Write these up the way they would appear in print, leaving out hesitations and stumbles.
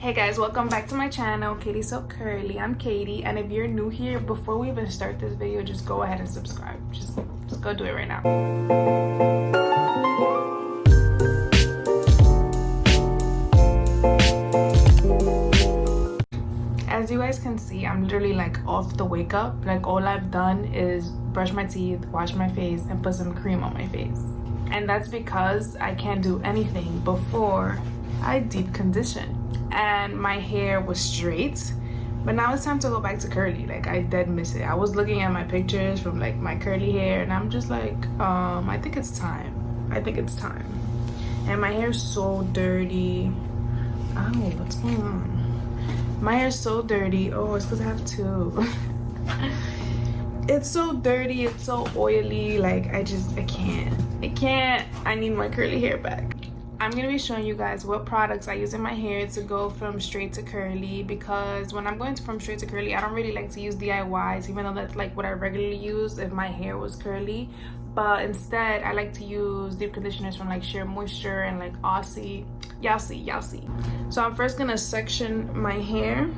Hey guys, welcome back to my channel, Katie So Curly. I'm Katie, and if you're new here, before we even start this video, just go ahead and subscribe. Just go do it right now. As you guys can see, I'm literally like off the wake up. Like all I've done is brush my teeth, wash my face, and put some cream on my face. And that's because I can't do anything before I deep condition. And my hair was straight, but now it's time to go back to curly. Like I dead miss it. I was looking at my pictures from like my curly hair and I'm just like, I think it's time. And my hair's so dirty. Oh, what's going on? My hair's so dirty. Oh, it's because I have two. It's so dirty, it's so oily. Like I can't. I need my curly hair back. I'm going to be showing you guys what products I use in my hair to go from straight to curly, because when I'm going from straight to curly, I don't really like to use DIYs, even though that's like what I regularly use if my hair was curly. But instead, I like to use deep conditioners from like Shea Moisture and like Aussie. Y'all see. So I'm first going to section my hair.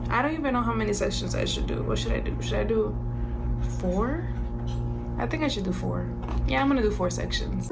I don't even know how many sections I should do. What should I do? Should I do 4? I think I should do 4. Yeah, I'm going to do 4 sections.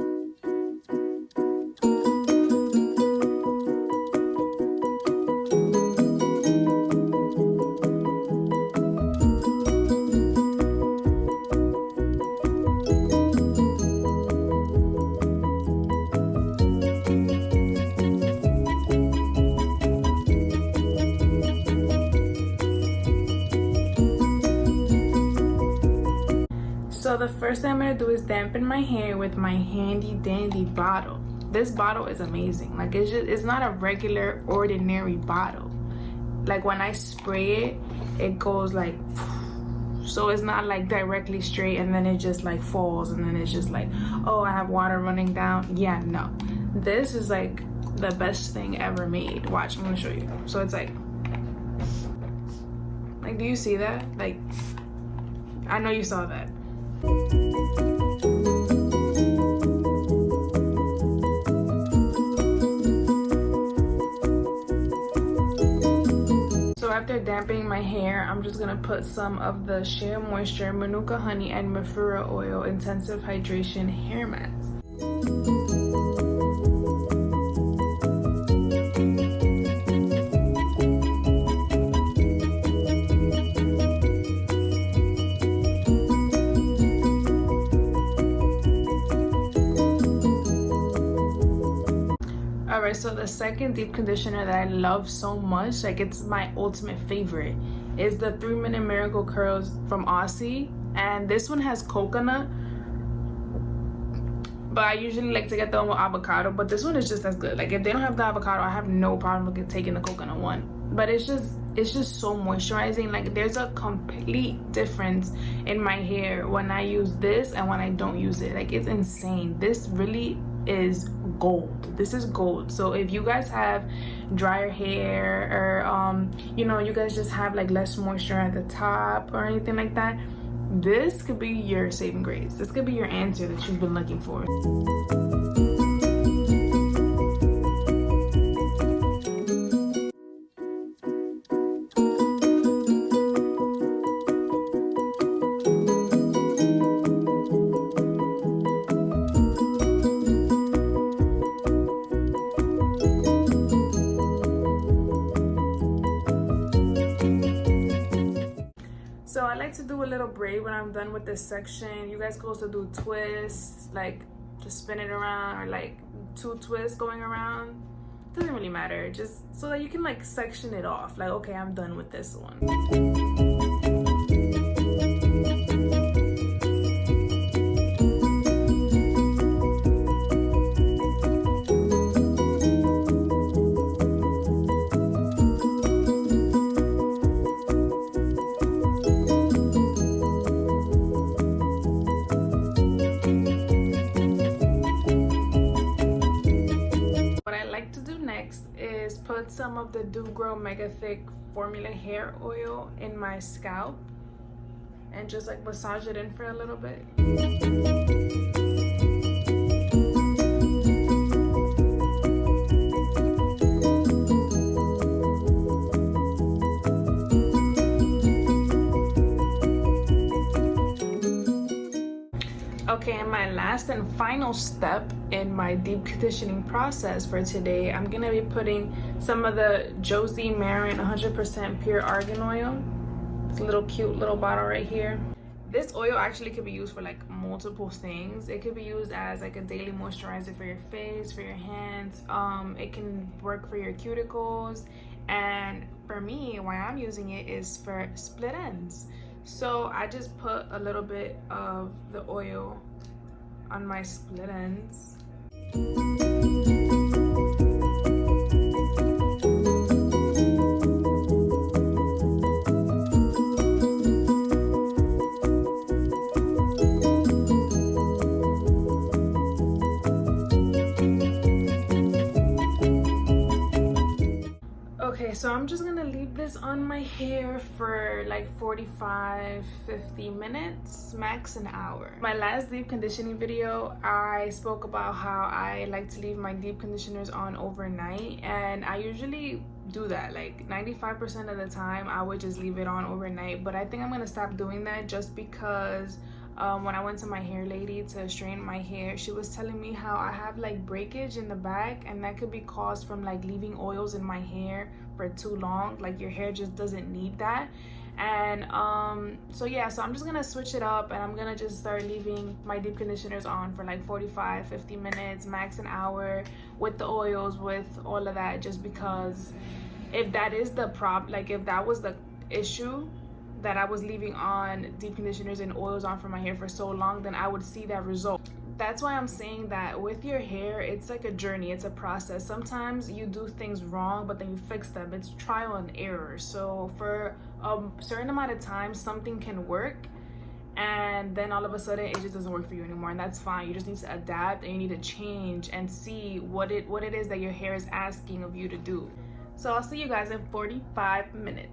So the first thing I'm going to do is dampen my hair with my handy dandy bottle. This bottle is amazing. Like it's not a regular ordinary bottle. Like when I spray it, it goes like, so it's not like directly straight and then it just like falls and then it's just like, oh, I have water running down. Yeah, no. This is like the best thing ever made. Watch, I'm going to show you. So it's like, do you see that? Like, I know you saw that. So after dampening my hair, I'm just gonna put some of the Shea Moisture Manuka Honey and Mafura Oil Intensive Hydration Hair Mask. Alright, so the second deep conditioner that I love so much, like it's my ultimate favorite, is the 3-Minute Miracle Curls from Aussie. And this one has coconut, but I usually like to get the one with avocado, but this one is just as good. Like if they don't have the avocado, I have no problem with taking the coconut one. But it's just so moisturizing. Like there's a complete difference in my hair when I use this and when I don't use it. Like it's insane. This really is gold. This is gold. So if you guys have drier hair or you guys just have like less moisture at the top or anything like that, this could be your saving grace. This could be your answer that you've been looking for. So I like to do a little braid when I'm done with this section. You guys can also do twists, like just spin it around, or like 2 twists going around. Doesn't really matter, just so that you can like section it off. Like, okay, I'm done with this one. Is put some of the DooGroo Mega Thick Formula Hair Oil in my scalp and just like massage it in for a little bit. Okay, and my last and final step in my deep conditioning process for today, I'm gonna be putting some of the Josie Marin 100% pure argan oil. This little cute little bottle right here. This oil actually could be used for like multiple things. It could be used as like a daily moisturizer for your face, for your hands. It can work for your cuticles, and for me, why I'm using it is for split ends. So I just put a little bit of the oil on my split ends. Okay, so I'm just gonna leave this on my hair for like 45-50 minutes, max an hour. My last deep conditioning video, I spoke about how I like to leave my deep conditioners on overnight, and I usually do that. Like 95% of the time I would just leave it on overnight, but I think I'm gonna stop doing that just because when I went to my hair lady to straighten my hair, she was telling me how I have like breakage in the back, and that could be caused from like leaving oils in my hair for too long. Like your hair just doesn't need that. And so yeah, so I'm just gonna switch it up, and I'm gonna just start leaving my deep conditioners on for like 45-50 minutes, max an hour, with the oils, with all of that, just because if that is the problem, like if that was the issue, that I was leaving on deep conditioners and oils on for my hair for so long, then I would see that result. That's why I'm saying that with your hair, it's like a journey, it's a process. Sometimes you do things wrong, but then you fix them. It's trial and error. So for a certain amount of time, something can work, and then all of a sudden it just doesn't work for you anymore, and that's fine. You just need to adapt, and you need to change and see what it is that your hair is asking of you to do. So I'll see you guys in 45 minutes.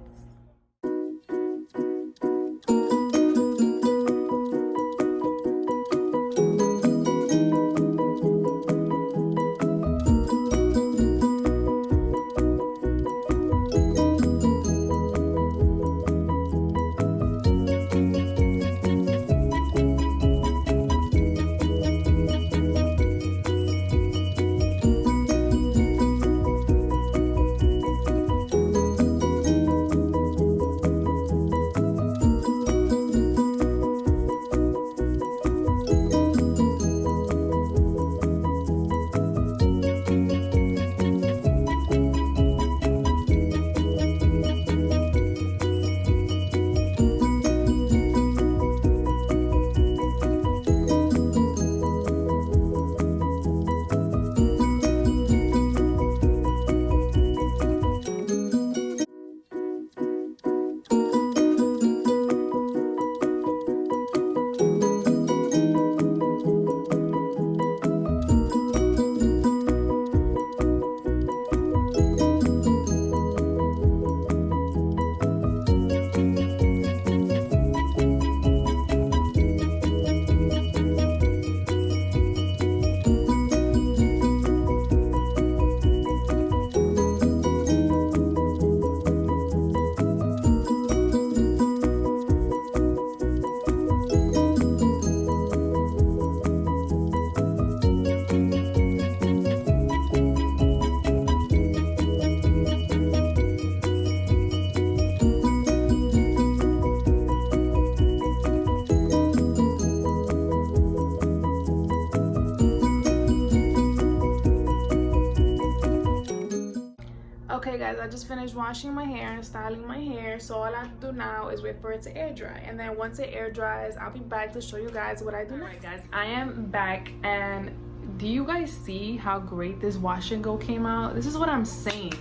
Okay guys, I just finished washing my hair and styling my hair, so all I have to do now is wait for it to air dry, and then once it air dries, I'll be back to show you guys what I do. Alright guys, I am back, and do you guys see how great this wash and go came out? This is what I'm saying.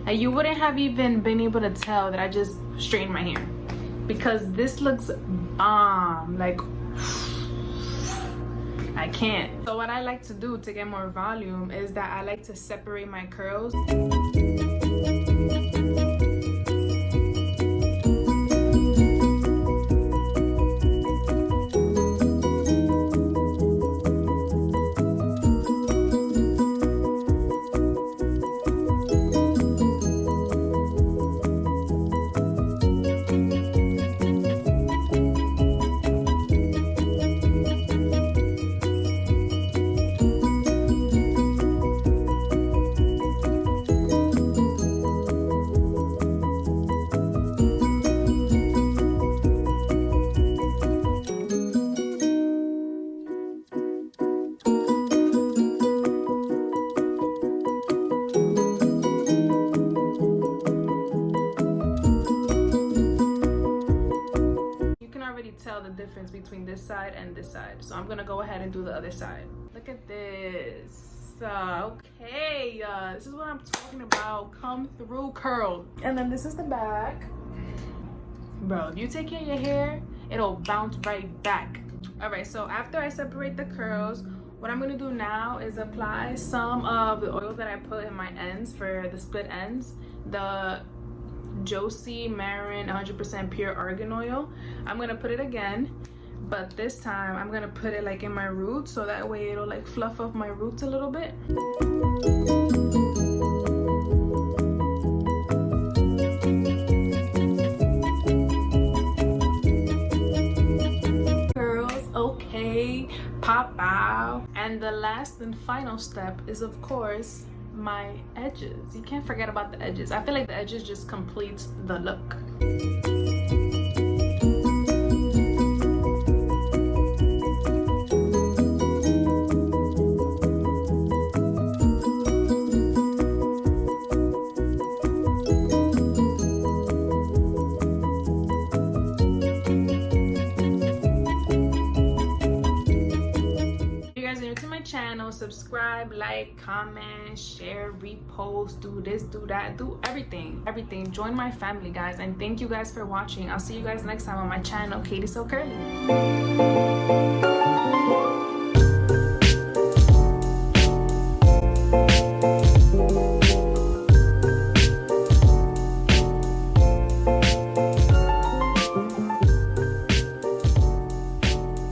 Like, you wouldn't have even been able to tell that I just straightened my hair, because this looks bomb. Like, I can't. So what I like to do to get more volume is that I like to separate my curls. difference between this side and this side. So I'm gonna go ahead and do the other side. Look at this. Okay, this is what I'm talking about. Come through curl. And then this is the back. Bro, if you take care of your hair, it'll bounce right back. All right, so after I separate the curls, what I'm gonna do now is apply some of the oil that I put in my ends for the split ends, the Josie Marin 100% pure argan oil. I'm gonna put it again, but this time I'm gonna put it like in my roots, so that way it'll like fluff up my roots a little bit. Okay, pop out. And the last and final step is, of course, my edges. You can't forget about the edges. I feel like the edges just complete the look. Channel, subscribe, like, comment, share, repost, do this, do that, do everything. Join my family, guys, and thank you guys for watching. I'll see you guys next time on my channel, Katie So Curly.